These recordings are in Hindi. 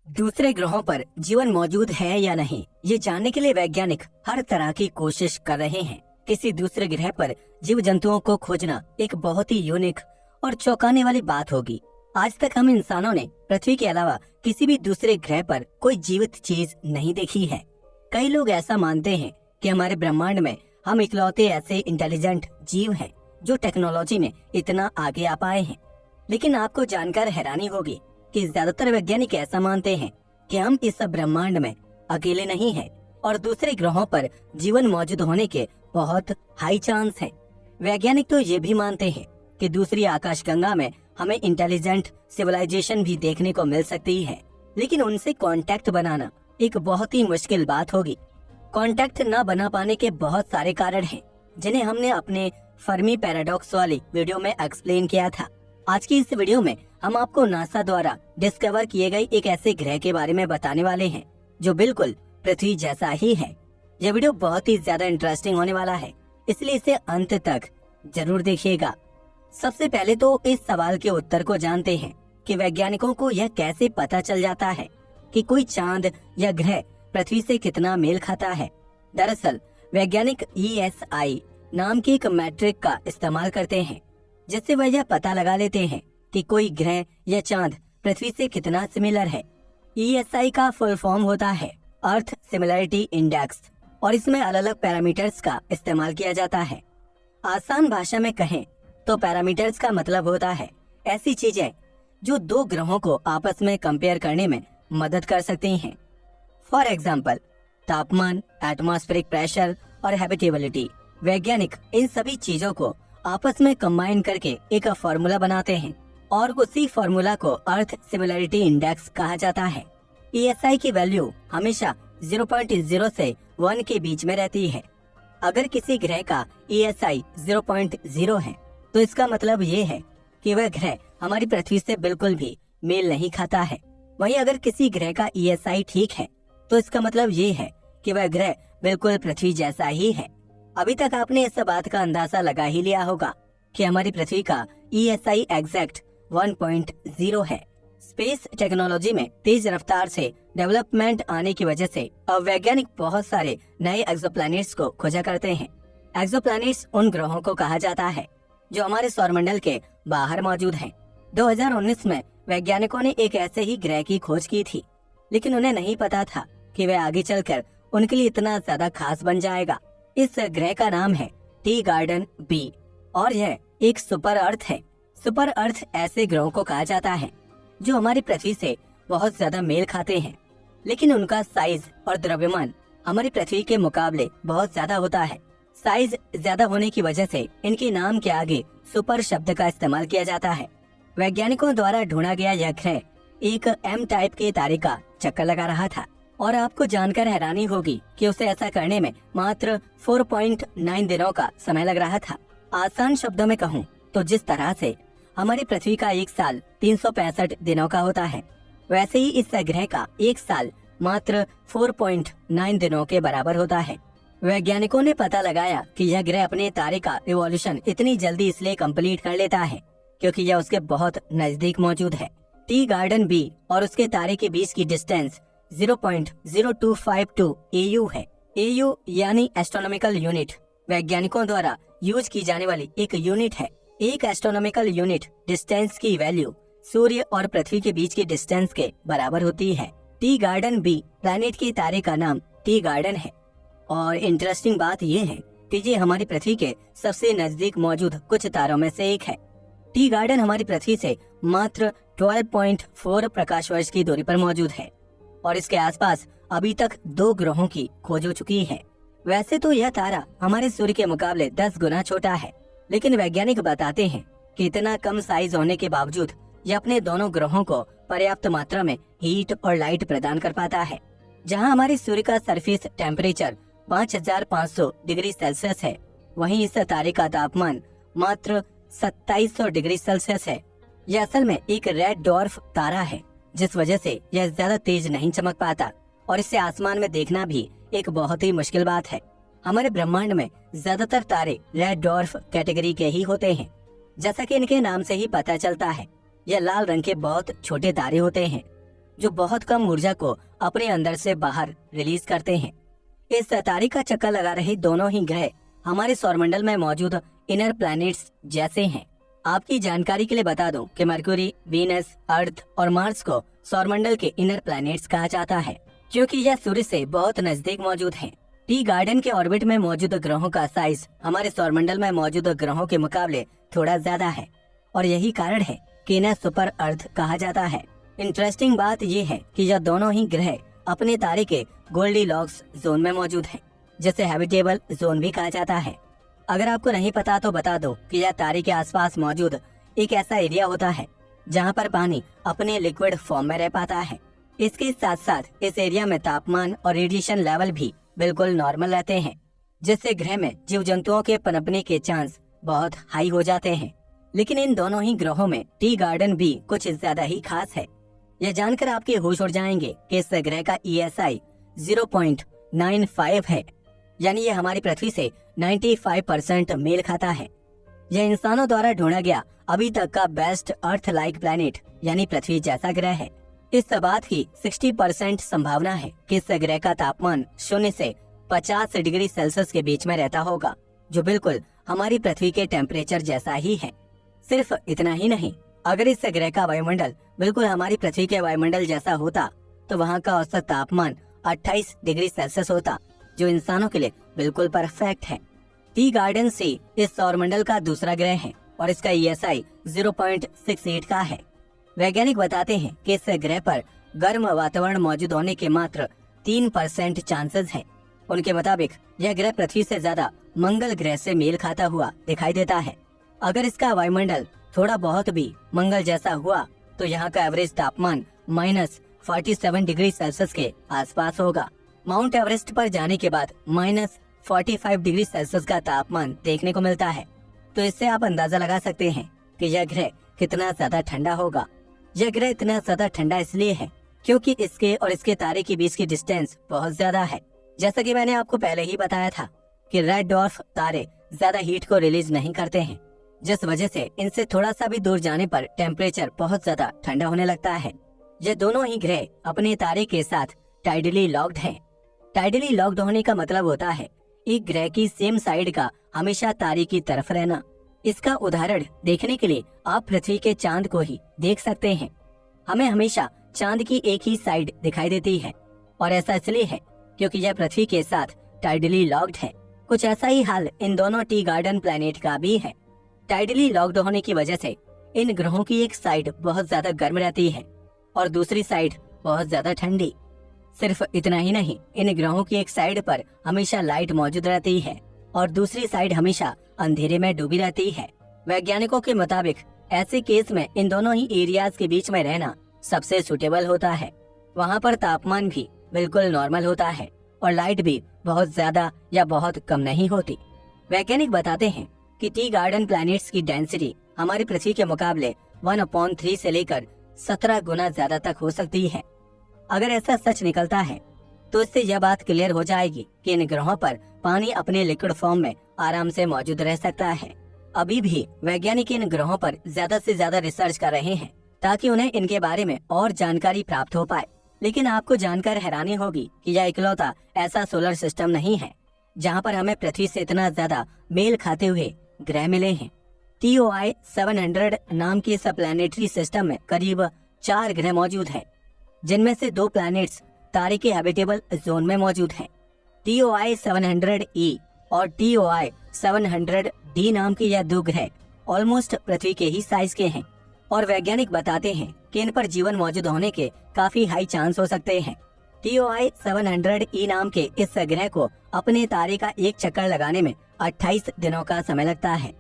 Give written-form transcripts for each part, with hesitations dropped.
दूसरे ग्रहों पर जीवन मौजूद है या नहीं, ये जानने के लिए वैज्ञानिक हर तरह की कोशिश कर रहे हैं। किसी दूसरे ग्रह पर जीव जंतुओं को खोजना एक बहुत ही यूनिक और चौंकाने वाली बात होगी। आज तक हम इंसानों ने पृथ्वी के अलावा किसी भी दूसरे ग्रह पर कोई जीवित चीज नहीं देखी है। कई लोग ऐसा मानते हैं कि हमारे ब्रह्मांड में हम इकलौते ऐसे इंटेलिजेंट जीव हैं जो टेक्नोलॉजी में इतना आगे आ पाए हैं। लेकिन आपको जानकर हैरानी होगी कि ज्यादातर वैज्ञानिक ऐसा मानते हैं कि हम इस ब्रह्मांड में अकेले नहीं हैं और दूसरे ग्रहों पर जीवन मौजूद होने के बहुत हाई चांस है। वैज्ञानिक तो ये भी मानते हैं कि दूसरी आकाशगंगा में हमें इंटेलिजेंट सिविलाइजेशन भी देखने को मिल सकती है, लेकिन उनसे कांटेक्ट बनाना एक बहुत ही मुश्किल बात होगी। कांटेक्ट न बना पाने के बहुत सारे कारण हैं, जिन्हें हमने अपने फर्मी पैराडॉक्स वाली वीडियो में एक्सप्लेन किया था। आज की इस वीडियो में हम आपको नासा द्वारा डिस्कवर किए गए एक ऐसे ग्रह के बारे में बताने वाले हैं जो बिल्कुल पृथ्वी जैसा ही है। यह वीडियो बहुत ही ज्यादा इंटरेस्टिंग होने वाला है, इसलिए इसे अंत तक जरूर देखिएगा। सबसे पहले तो इस सवाल के उत्तर को जानते हैं कि वैज्ञानिकों को यह कैसे पता चल जाता है कि कोई चांद या ग्रह पृथ्वी से कितना मेल खाता है। दरअसल वैज्ञानिक ESI नाम की एक मैट्रिक का इस्तेमाल करते हैं, जिससे वह यह पता लगा लेते हैं कि कोई ग्रह या चांद पृथ्वी से कितना सिमिलर है। ESI का फुल फॉर्म होता है अर्थ सिमिलरिटी इंडेक्स, और इसमें अलग अलग पैरामीटर्स का इस्तेमाल किया जाता है। आसान भाषा में कहें तो पैरामीटर्स का मतलब होता है ऐसी चीजें जो दो ग्रहों को आपस में कंपेयर करने में मदद कर सकती हैं। फॉर एग्जाम्पल तापमान, एटमॉस्फेरिक प्रेशर और हैबिटेबिलिटी। वैज्ञानिक इन सभी चीजों को आपस में कंबाइन करके एक फॉर्मूला बनाते हैं और उसी फॉर्मूला को अर्थ सिमिलरिटी इंडेक्स कहा जाता है। ESI की वैल्यू हमेशा 0.0 से 1 के बीच में रहती है। अगर किसी ग्रह का ESI 0.0 है तो इसका मतलब ये है कि वह ग्रह हमारी पृथ्वी से बिल्कुल भी मेल नहीं खाता है। वहीं अगर किसी ग्रह का ESI ठीक है तो इसका मतलब ये है कि वह ग्रह बिल्कुल पृथ्वी जैसा ही है। अभी तक आपने इस बात का अंदाजा लगा ही लिया होगा कि हमारी पृथ्वी का ESI एग्जैक्ट 1.0 है। स्पेस टेक्नोलॉजी में तेज रफ्तार से डेवलपमेंट आने की वजह से अब वैज्ञानिक बहुत सारे नए एक्सोप्लैनेट्स को खोजा करते हैं। एक्सोप्लैनेट्स उन ग्रहों को कहा जाता है जो हमारे सौरमंडल के बाहर मौजूद हैं। 2019 में वैज्ञानिकों ने एक ऐसे ही ग्रह की खोज की थी, लेकिन उन्हें नहीं पता था कि वह आगे चलकर उनके लिए इतना ज्यादा खास बन जाएगा। इस ग्रह का नाम है टी गार्डन B और यह एक सुपर अर्थ है। सुपर अर्थ ऐसे ग्रहों को कहा जाता है जो हमारी पृथ्वी से बहुत ज्यादा मेल खाते हैं, लेकिन उनका साइज और द्रव्यमान हमारी पृथ्वी के मुकाबले बहुत ज्यादा होता है। साइज ज्यादा होने की वजह से इनके नाम के आगे सुपर शब्द का इस्तेमाल किया जाता है। वैज्ञानिकों द्वारा ढूंढा गया यह ग्रह एक M टाइप के तारे का चक्कर लगा रहा था, और आपको जानकर हैरानी होगी कि उसे ऐसा करने में मात्र 4.9 दिनों का समय लग रहा था। आसान शब्दों में कहूँ तो जिस तरह से हमारी पृथ्वी का एक साल 365 दिनों का होता है, वैसे ही इस ग्रह का एक साल मात्र 4.9 दिनों के बराबर होता है। वैज्ञानिकों ने पता लगाया कि यह ग्रह अपने तारे का रिवॉल्यूशन इतनी जल्दी इसलिए कंप्लीट कर लेता है क्योंकि यह उसके बहुत नजदीक मौजूद है। टी गार्डन B और उसके तारे के बीच की डिस्टेंस 0.0252 AU है। AU यानी एस्ट्रोनॉमिकल यूनिट वैज्ञानिकों द्वारा यूज की जाने वाली एक यूनिट है। एक एस्ट्रोनॉमिकल यूनिट डिस्टेंस की वैल्यू सूर्य और पृथ्वी के बीच की डिस्टेंस के बराबर होती है। टी गार्डन B प्लैनेट के तारे का नाम टी गार्डन है, और इंटरेस्टिंग बात यह है कि ये हमारी पृथ्वी के सबसे नजदीक मौजूद कुछ तारों में से एक है। टी गार्डन हमारी पृथ्वी से मात्र 12.4 प्रकाश वर्ष की दूरी पर मौजूद है और इसके आसपास अभी तक 2 ग्रहों की खोज हो चुकी है। वैसे तो यह तारा हमारे सूर्य के मुकाबले 10 गुना छोटा है, लेकिन वैज्ञानिक बताते हैं कि इतना कम साइज होने के बावजूद यह अपने दोनों ग्रहों को पर्याप्त मात्रा में हीट और लाइट प्रदान कर पाता है। जहां हमारे सूर्य का सरफेस टेम्परेचर 5500 डिग्री सेल्सियस है, वहीं इस तारे का तापमान मात्र 2700 डिग्री सेल्सियस है। यह असल में एक रेड डॉर्फ तारा है, जिस वजह से यह ज्यादा तेज नहीं चमक पाता और इसे आसमान में देखना भी एक बहुत ही मुश्किल बात है। हमारे ब्रह्मांड में ज्यादातर तारे रेड डॉर्फ कैटेगरी के ही होते हैं। जैसा कि इनके नाम से ही पता चलता है, यह लाल रंग के बहुत छोटे तारे होते हैं। जो बहुत कम ऊर्जा को अपने अंदर से बाहर रिलीज करते हैं। इस तारे का चक्कर लगा रहे दोनों ही ग्रह हमारे सौरमंडल में मौजूद इनर प्लैनेट्स जैसे हैं। आपकी जानकारी के लिए बता दूं कि मरकुरी, वीनस, अर्थ और मार्स को सौरमंडल के इनर प्लैनेट्स कहा जाता है, क्योंकि यह सूर्य से बहुत नजदीक मौजूद हैं। टी गार्डन के ऑर्बिट में मौजूद ग्रहों का साइज हमारे सौरमंडल में मौजूद ग्रहों के मुकाबले थोड़ा ज्यादा है और यही कारण है कि इन्हें सुपर अर्थ कहा जाता है। इंटरेस्टिंग बात यह है कि यह दोनों ही ग्रह अपने तारे के गोल्डीलॉक्स जोन में मौजूद हैं, जिसे हैबिटेबल जोन भी कहा जाता है। अगर आपको नहीं पता तो बता दो कि यह तारे के आसपास मौजूद एक ऐसा एरिया होता है जहां पर पानी अपने लिक्विड फॉर्म में रह पाता है। इसके साथ साथ इस एरिया में तापमान और रेडिएशन लेवल भी बिल्कुल नॉर्मल रहते हैं, जिससे ग्रह में जीव जंतुओं के पनपने के चांस बहुत हाई हो जाते हैं। लेकिन इन दोनों ही ग्रहों में टी गार्डन भी कुछ ज्यादा ही खास है। यह जानकर आपके होश उड़ जाएंगे कि इस ग्रह का ESI 0.95 है, यानी ये हमारी पृथ्वी से 95% मेल खाता है। यह इंसानों द्वारा ढूंढा गया अभी तक का बेस्ट अर्थ लाइक प्लैनेट यानी पृथ्वी जैसा ग्रह है। इस बात की 60% संभावना है कि इस ग्रह का तापमान 0 से 50 डिग्री सेल्सियस के बीच में रहता होगा, जो बिल्कुल हमारी पृथ्वी के टेम्परेचर जैसा ही है। सिर्फ इतना ही नहीं, अगर इस ग्रह का वायुमंडल बिल्कुल हमारी पृथ्वी के वायुमंडल जैसा होता तो वहाँ का औसत तापमान 28 डिग्री सेल्सियस होता, जो इंसानों के लिए बिल्कुल परफेक्ट है। टी गार्डन सी इस सौरमंडल का दूसरा ग्रह है और इसका ESI 0.68 का है। वैज्ञानिक बताते हैं कि इस ग्रह पर गर्म वातावरण मौजूद होने के मात्र 3% चांसेस हैं। उनके मुताबिक यह ग्रह पृथ्वी से ज्यादा मंगल ग्रह से मेल खाता हुआ दिखाई देता है। अगर इसका वायुमंडल थोड़ा बहुत भी मंगल जैसा हुआ तो यहाँ का एवरेज तापमान -47 डिग्री सेल्सियस के आसपास होगा। माउंट एवरेस्ट पर जाने के बाद -45 डिग्री सेल्सियस का तापमान देखने को मिलता है, तो इससे आप अंदाजा लगा सकते हैं कि यह ग्रह कितना ज्यादा ठंडा होगा। यह ग्रह इतना ज्यादा ठंडा इसलिए है क्योंकि इसके और इसके तारे के बीच की डिस्टेंस बहुत ज्यादा है। जैसा कि मैंने आपको पहले ही बताया था कि रेड डॉर्फ तारे ज्यादा हीट को रिलीज नहीं करते हैं, जिस वजह से इनसे थोड़ा सा भी दूर जाने पर टेम्परेचर बहुत ज्यादा ठंडा होने लगता है। ये दोनों ही ग्रह अपने तारे के साथ टाइडली लॉक्ड हैं। टाइडली लॉक्ड होने का मतलब होता है एक ग्रह की सेम साइड का हमेशा तारे की तरफ रहना। इसका उदाहरण देखने के लिए आप पृथ्वी के चांद को ही देख सकते हैं। हमें हमेशा चांद की एक ही साइड दिखाई देती है और ऐसा इसलिए है क्योंकि यह पृथ्वी के साथ टाइडली लॉक्ड है। कुछ ऐसा ही हाल इन दोनों टी गार्डन प्लैनेट का भी है। टाइडली लॉक्ड होने की वजह से इन ग्रहों की एक साइड बहुत ज्यादा गर्म रहती है और दूसरी साइड बहुत ज्यादा ठंडी। सिर्फ इतना ही नहीं, इन ग्रहों की एक साइड पर हमेशा लाइट मौजूद रहती है और दूसरी साइड हमेशा अंधेरे में डूबी रहती है। वैज्ञानिकों के मुताबिक ऐसे केस में इन दोनों ही एरियाज के बीच में रहना सबसे सुटेबल होता है। वहाँ पर तापमान भी बिल्कुल नॉर्मल होता है और लाइट भी बहुत ज्यादा या बहुत कम नहीं होती। वैज्ञानिक बताते हैं कि टी गार्डन प्लैनेट्स की डेंसिटी हमारी पृथ्वी के मुकाबले 1/3 से लेकर 17 गुना ज्यादा तक हो सकती है। अगर ऐसा सच निकलता है तो इससे यह बात क्लियर हो जाएगी कि इन ग्रहों पर पानी अपने लिक्विड फॉर्म में आराम से मौजूद रह सकता है। अभी भी वैज्ञानिक इन ग्रहों पर ज्यादा से ज्यादा रिसर्च कर रहे हैं ताकि उन्हें इनके बारे में और जानकारी प्राप्त हो पाए। लेकिन आपको जानकर हैरानी होगी कि यह इकलौता ऐसा सोलर सिस्टम नहीं है जहाँ पर हमें पृथ्वी से इतना ज्यादा मेल खाते हुए ग्रह मिले हैं। TOI 700 नाम के इस प्लैनेटरी सिस्टम में करीब 4 ग्रह मौजूद हैं, जिनमें से 2 प्लैनेट्स तारे के हैबिटेबल जोन में मौजूद हैं। TOI 700E और TOI 700D नाम के यह 2 ग्रह ऑलमोस्ट पृथ्वी के ही साइज के हैं और वैज्ञानिक बताते हैं कि इन पर जीवन मौजूद होने के काफी हाई चांस हो सकते हैं। TOI 700E नाम के इस ग्रह को अपने तारे का एक चक्कर लगाने में 28 दिनों का समय लगता है।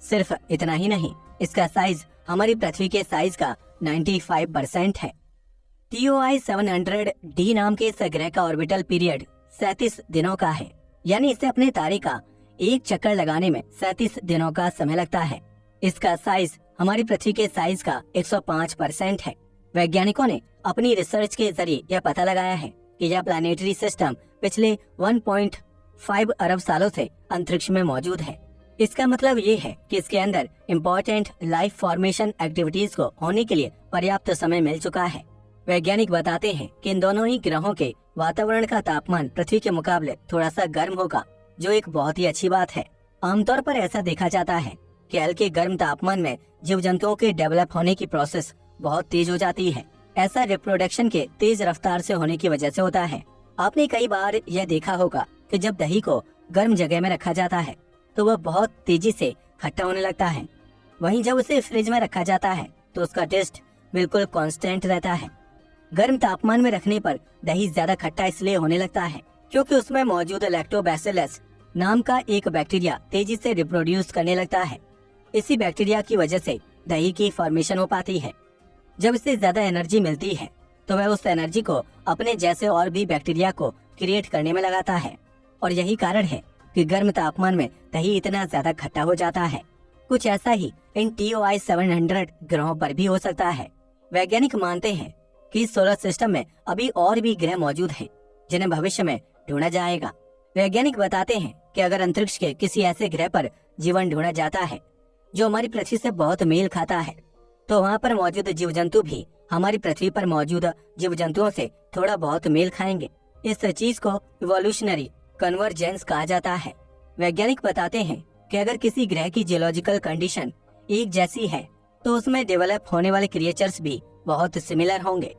सिर्फ इतना ही नहीं, इसका साइज हमारी पृथ्वी के साइज का 95% है। TOI 700D नाम के इस ग्रह का ऑर्बिटल पीरियड 37 दिनों का है, यानी इसे अपने तारे का एक चक्कर लगाने में 37 दिनों का समय लगता है। इसका साइज हमारी पृथ्वी के साइज का 105% है। वैज्ञानिकों ने अपनी रिसर्च के जरिए यह पता लगाया है कि यह प्लैनेटरी सिस्टम पिछले 1.5 अरब सालों से अंतरिक्ष में मौजूद है। इसका मतलब ये है कि इसके अंदर इम्पोर्टेंट लाइफ फॉर्मेशन एक्टिविटीज को होने के लिए पर्याप्त समय मिल चुका है। वैज्ञानिक बताते हैं कि इन दोनों ही ग्रहों के वातावरण का तापमान पृथ्वी के मुकाबले थोड़ा सा गर्म होगा, जो एक बहुत ही अच्छी बात है। आमतौर पर ऐसा देखा जाता है कि हल्के गर्म तापमान में जीव जंतुओं के डेवलप होने की प्रोसेस बहुत तेज हो जाती है। ऐसा रिप्रोडक्शन के तेज रफ्तार से होने की वजह से होता है। आपने कई बार यह देखा होगा कि जब दही को गर्म जगह में रखा जाता है तो वह बहुत तेजी से खट्टा होने लगता है। वहीं जब उसे फ्रिज में रखा जाता है तो उसका टेस्ट बिल्कुल कांस्टेंट रहता है। गर्म तापमान में रखने पर दही ज्यादा खट्टा इसलिए होने लगता है क्योंकि उसमें मौजूद लैक्टोबैसिलस नाम का एक बैक्टीरिया तेजी से रिप्रोड्यूस करने लगता है। इसी बैक्टीरिया की वजह से दही की फॉर्मेशन हो पाती है। जब इसे ज्यादा एनर्जी मिलती है तो वह उस एनर्जी को अपने जैसे और भी बैक्टीरिया को क्रिएट करने में लगाता है, और यही कारण है कि गर्म तापमान में दही इतना ज्यादा खट्टा हो जाता है। कुछ ऐसा ही इन TOI 700 ग्रहों पर भी हो सकता है। वैज्ञानिक मानते हैं कि सोलर सिस्टम में अभी और भी ग्रह मौजूद हैं, जिन्हें भविष्य में ढूंढा जाएगा। वैज्ञानिक बताते हैं कि अगर अंतरिक्ष के किसी ऐसे ग्रह पर जीवन ढूंढा जाता है जो हमारी पृथ्वी से बहुत मेल खाता है, तो वहाँ पर मौजूद जीव जंतु भी हमारी पृथ्वी पर मौजूद जीव जंतुओं से थोड़ा बहुत मेल खाएंगे। इस चीज को इवोल्यूशनरी कन्वर्जेंस कहा जाता है। वैज्ञानिक बताते हैं कि अगर किसी ग्रह की जियोलॉजिकल कंडीशन एक जैसी है तो उसमें डेवलप होने वाले क्रिएचर्स भी बहुत सिमिलर होंगे।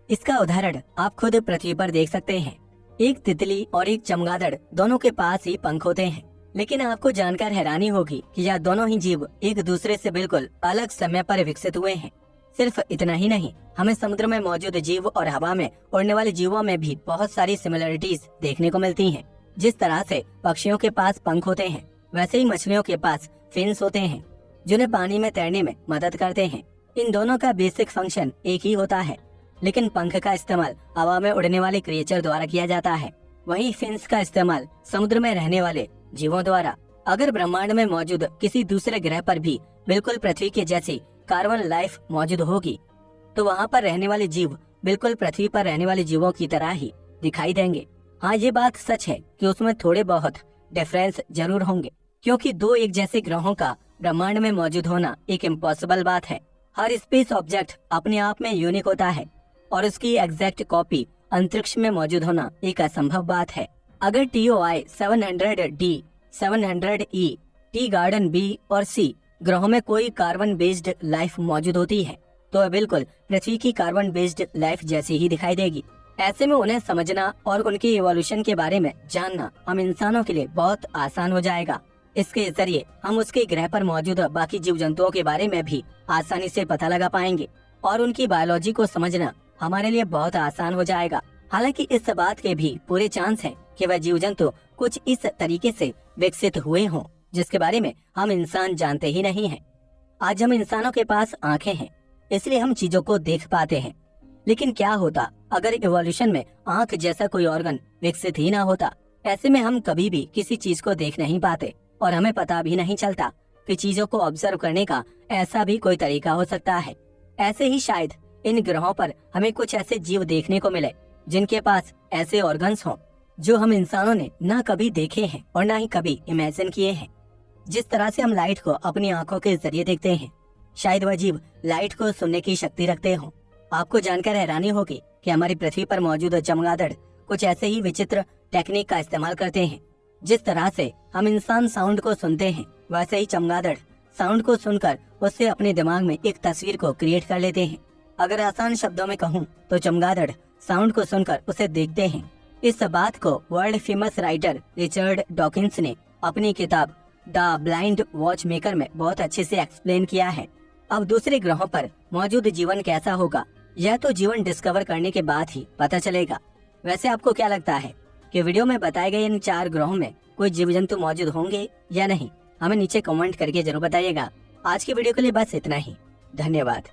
इसका उदाहरण आप खुद पृथ्वी पर देख सकते हैं। एक तितली और एक चमगादड़ दोनों के पास ही पंख होते हैं, लेकिन आपको जानकर हैरानी होगी कि यह दोनों ही जीव एक दूसरे से बिल्कुल अलग समय पर विकसित हुए हैं। सिर्फ इतना ही नहीं, हमें समुद्र में मौजूद जीव और हवा में उड़ने वाले जीवों में भी बहुत सारी सिमिलरिटीज देखने को मिलती हैं। जिस तरह से पक्षियों के पास पंख होते हैं, वैसे ही मछलियों के पास फिन्स होते हैं, जिन्हें पानी में तैरने में मदद करते हैं। इन दोनों का बेसिक फंक्शन एक ही होता है, लेकिन पंख का इस्तेमाल हवा में उड़ने वाले क्रिएचर द्वारा किया जाता है, वहीं फिन्स का इस्तेमाल समुद्र में रहने वाले जीवों द्वारा। अगर ब्रह्मांड में मौजूद किसी दूसरे ग्रह पर भी बिल्कुल पृथ्वी के जैसी कार्बन लाइफ मौजूद होगी, तो वहाँ पर रहने वाले जीव बिल्कुल पृथ्वी पर रहने वाले जीवों की तरह ही दिखाई देंगे। हाँ, ये बात सच है कि उसमें थोड़े बहुत डिफरेंस जरूर होंगे, क्योंकि दो एक जैसे ग्रहों का ब्रह्मांड में मौजूद होना एक इम्पॉसिबल बात है। हर स्पेस ऑब्जेक्ट अपने आप में यूनिक होता है और उसकी एग्जैक्ट कॉपी अंतरिक्ष में मौजूद होना एक असंभव बात है। अगर TOI 700D, 700E, tea garden B और C ग्रहों में कोई कार्बन बेस्ड लाइफ मौजूद होती है तो वह बिल्कुल पृथ्वी की कार्बन बेस्ड लाइफ जैसी ही दिखाई देगी। ऐसे में उन्हें समझना और उनकी इवोल्यूशन के बारे में जानना हम इंसानों के लिए बहुत आसान हो जाएगा। इसके जरिए हम उसके ग्रह पर मौजूद बाकी जीव जंतुओं के बारे में भी आसानी से पता लगा पाएंगे और उनकी बायोलॉजी को समझना हमारे लिए बहुत आसान हो जाएगा। हालांकि इस बात के भी पूरे चांस हैं कि वह जीव जंतु कुछ इस तरीके से विकसित हुए हों जिसके बारे में हम इंसान जानते ही नहीं हैं। आज हम इंसानों के पास आंखें हैं, इसलिए हम चीजों को देख पाते हैं, लेकिन क्या होता अगर इवोल्यूशन में आंख जैसा कोई ऑर्गन विकसित ही ना होता? ऐसे में हम कभी भी किसी चीज को देख नहीं पाते और हमें पता भी नहीं चलता कि चीजों को ऑब्जर्व करने का ऐसा भी कोई तरीका हो सकता है। ऐसे ही शायद इन ग्रहों पर हमें कुछ ऐसे जीव देखने को मिले जिनके पास ऐसे ऑर्गन्स हों जो हम इंसानों ने ना कभी देखे हैं और ना ही कभी इमेजिन किए हैं। जिस तरह से हम लाइट को अपनी आंखों के जरिए देखते हैं, शायद वह जीव लाइट को सुनने की शक्ति रखते हों। आपको जानकर हैरानी होगी कि हमारी पृथ्वी पर मौजूद चमगादड़ कुछ ऐसे ही विचित्र टेक्निक का इस्तेमाल करते हैं। जिस तरह से हम इंसान साउंड को सुनते हैं, वैसे ही चमगादड़ साउंड को सुनकर उससे अपने दिमाग में एक तस्वीर को क्रिएट कर लेते हैं। अगर आसान शब्दों में कहूँ तो चमगादड़ साउंड को सुनकर उसे देखते हैं। इस बात को world famous writer Richard Dawkins ने अपनी किताब द ब्लाइंड वॉच मेकर में बहुत अच्छे से एक्सप्लेन किया है। अब दूसरे ग्रहों पर मौजूद जीवन कैसा होगा, यह तो जीवन डिस्कवर करने के बाद ही पता चलेगा। वैसे आपको क्या लगता है कि वीडियो में बताए गए इन 4 ग्रहों में कोई जीव जंतु मौजूद होंगे या नहीं? हमें नीचे कमेंट करके जरूर बताइएगा। आज की वीडियो के लिए बस इतना ही। धन्यवाद।